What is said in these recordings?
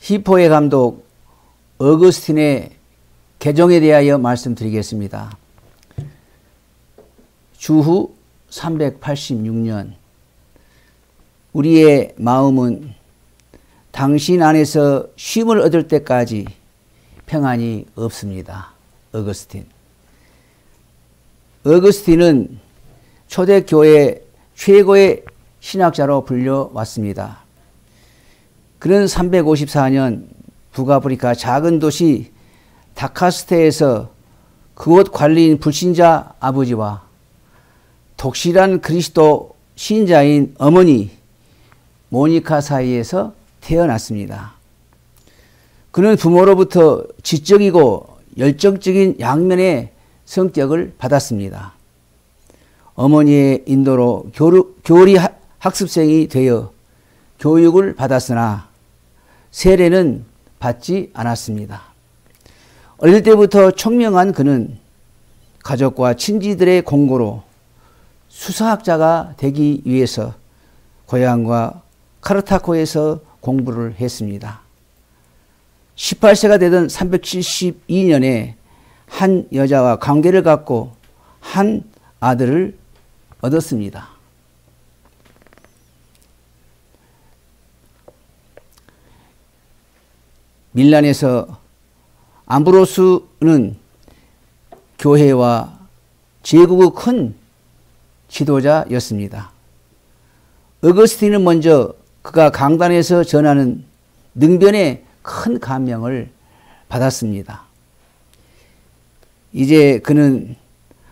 히포의 감독 어거스틴의 개종에 대하여 말씀드리겠습니다. 주후 386년 우리의 마음은 당신 안에서 쉼을 얻을 때까지 평안이 없습니다. 어거스틴. 어거스틴은 초대교회 최고의 신학자로 불려왔습니다. 그는 354년 북아프리카 작은 도시 다카스테에서 그곳 관리인 불신자 아버지와 독실한 그리스도 신자인 어머니 모니카 사이에서 태어났습니다. 그는 부모로부터 지적이고 열정적인 양면의 성격을 받았습니다. 어머니의 인도로 교리 학습생이 되어 교육을 받았으나 세례는 받지 않았습니다. 어릴 때부터 총명한 그는 가족과 친지들의 공고로 수사학자가 되기 위해서 고향과 카르타코에서 공부를 했습니다. 18세가 되던 372년에 한 여자와 관계를 갖고 한 아들을 얻었습니다. 밀란에서 암브로스는 교회와 제국의 큰 지도자였습니다. 어거스틴은 먼저 그가 강단에서 전하는 능변에 큰 감명을 받았습니다. 이제 그는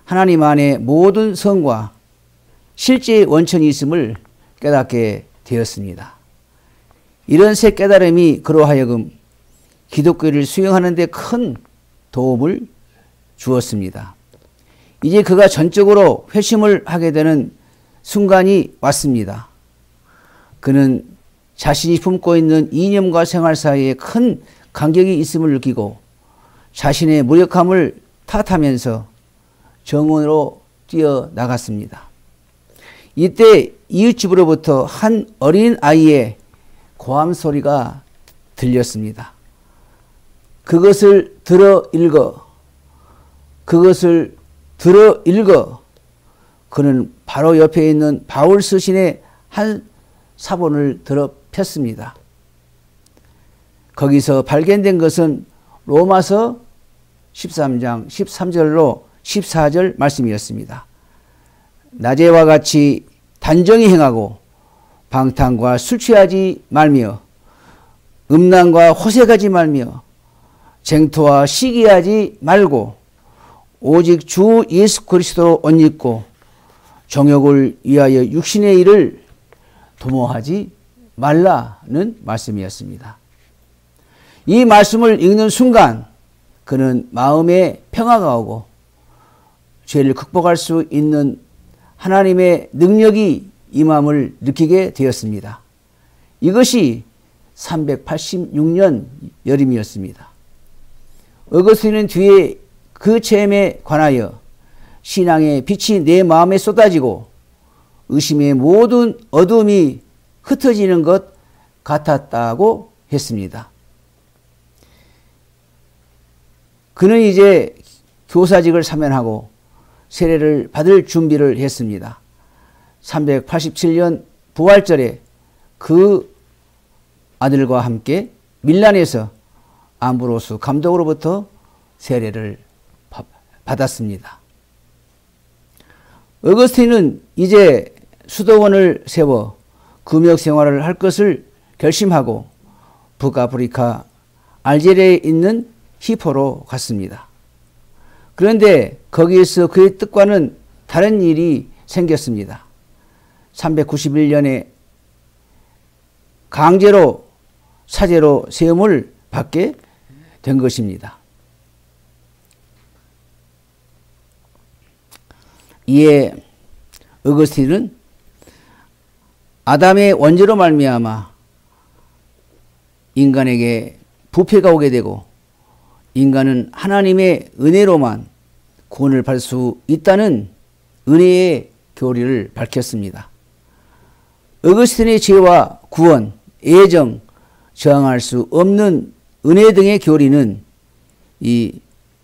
하나님 안에 모든 성과 실제의 원천이 있음을 깨닫게 되었습니다. 이런 새 깨달음이 그로 하여금 기독교를 수용하는 데 큰 도움을 주었습니다. 이제 그가 전적으로 회심을 하게 되는 순간이 왔습니다. 그는 자신이 품고 있는 이념과 생활 사이에 큰 간격이 있음을 느끼고 자신의 무력함을 탓하면서 정원으로 뛰어나갔습니다. 이때 이웃집으로부터 한 어린 아이의 고함 소리가 들렸습니다. 그것을 들어 읽어. 그것을 들어 읽어. 그는 바로 옆에 있는 바울 서신의 한 사본을 들어 폈습니다. 거기서 발견된 것은 로마서 13장 13절로 14절 말씀이었습니다. 낮에와 같이 단정히 행하고 방탕과 술 취하지 말며 음란과 호색하지 말며 쟁토와 시기하지 말고 오직 주 예수 그리스도로 옷 입고 정욕을 위하여 육신의 일을 도모하지 말라는 말씀이었습니다. 이 말씀을 읽는 순간 그는 마음에 평화가 오고 죄를 극복할 수 있는 하나님의 능력이 임함을 느끼게 되었습니다. 이것이 386년 여름이었습니다. 어거스틴은 뒤에 그 체험에 관하여 신앙의 빛이 내 마음에 쏟아지고 의심의 모든 어둠이 흩어지는 것 같았다고 했습니다. 그는 이제 교사직을 사면하고 세례를 받을 준비를 했습니다. 387년 부활절에 그 아들과 함께 밀란에서 암브로스 감독으로부터 세례를 받았습니다. 어거스틴은 이제 수도원을 세워 금역 생활을 할 것을 결심하고 북아프리카 알제리아에 있는 히포로 갔습니다. 그런데 거기에서 그의 뜻과는 다른 일이 생겼습니다. 391년에 강제로 사제로 세움을 받게 된 것입니다. 이에 어거스틴은 아담의 원죄로 말미암아 인간에게 부패가 오게 되고 인간은 하나님의 은혜로만 구원을 받을 수 있다는 은혜의 교리를 밝혔습니다. 어거스틴의 죄와 구원, 애정, 저항할 수 없는 은혜 등의 교리는 이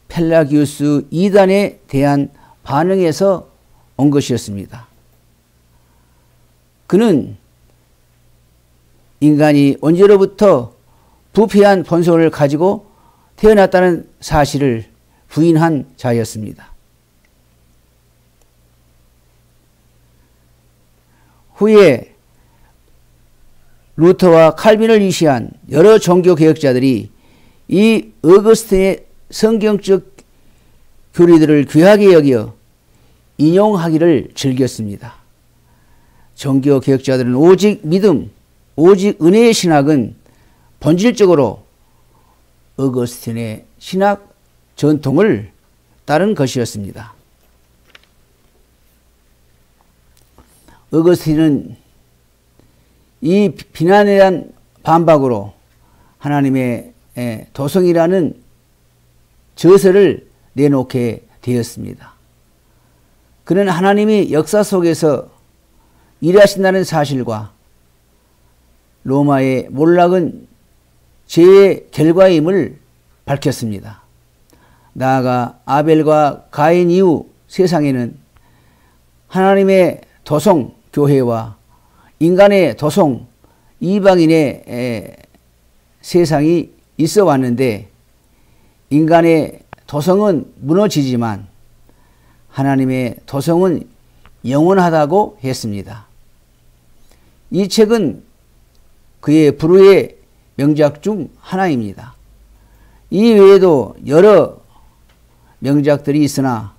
펠라기우스 이단에 대한 반응에서 온 것이었습니다. 그는 인간이 언제로부터 부패한 본성을 가지고 태어났다는 사실을 부인한 자였습니다. 후에 루터와 칼빈을 위시한 여러 종교개혁자들이 이 어거스틴의 성경적 교리들을 귀하게 여겨 인용하기를 즐겼습니다. 종교개혁자들은 오직 믿음, 오직 은혜의 신학은 본질적으로 어거스틴의 신학 전통을 따른 것이었습니다. 어거스틴은 이 비난에 대한 반박으로 하나님의 도성이라는 저서를 내놓게 되었습니다. 그는 하나님이 역사 속에서 일하신다는 사실과 로마의 몰락은 죄의 결과임을 밝혔습니다. 나아가 아벨과 가인 이후 세상에는 하나님의 도성 교회와 인간의 도성 이방인의 세상이 있어 왔는데 인간의 도성은 무너지지만 하나님의 도성은 영원하다고 했습니다. 이 책은 그의 불후의 명작 중 하나입니다. 이 외에도 여러 명작들이 있으나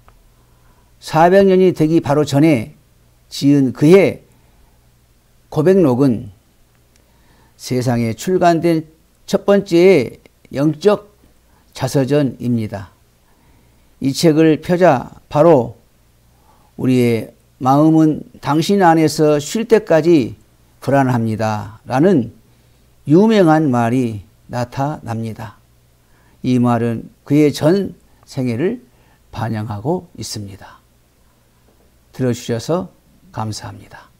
400년이 되기 바로 전에 지은 그의 고백록은 세상에 출간된 첫 번째의 영적 자서전입니다. 이 책을 펴자 바로 우리의 마음은 당신 안에서 쉴 때까지 불안합니다. 라는 유명한 말이 나타납니다. 이 말은 그의 전 생애를 반영하고 있습니다. 들어주셔서 감사합니다.